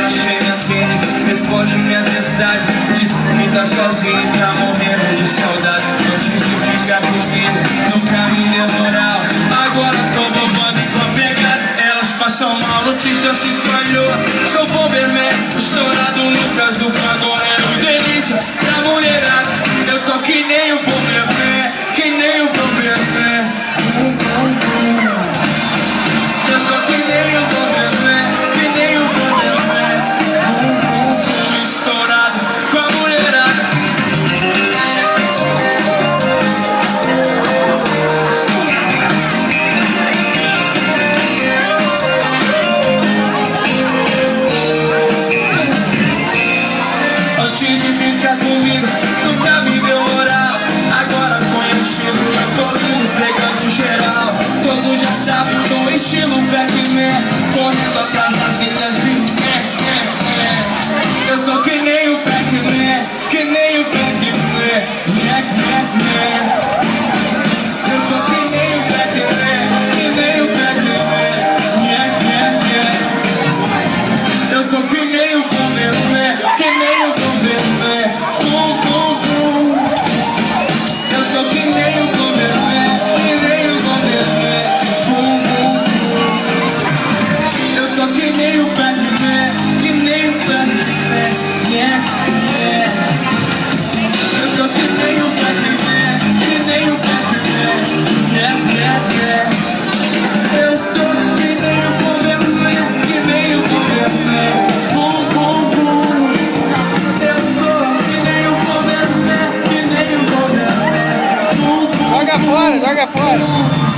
mensagem, me atende, responde minhas mensagens. Diz que tá sozinho, tá morrendo de saudade. Antes de ficar comigo, nunca me deu moral. Agora tô bobando e com a pegada. Elas passam mal, notícia se espalhou. Sou Bomberman, estourado no caso do agora é o delícia da mulherada. Eu tô que nem o Bomberman, que nem o Bomberman. Eu tô que nem o Bomberman, que nem o Bomberman. Estourado com a mulherada. Antes de ficar comigo, nunca me deu moral. Agora conhecido, eu tô lindo, pegando geral. Todos já sabem, tô estilo Pac-Man, correndo atrás das minas de Eu tô que nem o Pac-Man, que nem o Pac-Man. Eu tô que nem o Pac-Man, que nem o Pac-Man. Eu tô que nem o Bomberman, que nem o Bomberman. Eu tô que nem o Bomberman, que nem o Bomberman. Eu tô que nem o Pac-Man, que nem o Pac-Man. Eu tô que nem o Pac-Man, que nem o Pac-Man. Eu tô que nem o Bomberman, que nem o Bomberman. Eu sou que nem o Bomberman, que nem o Bomberman. Joga fora, joga fora.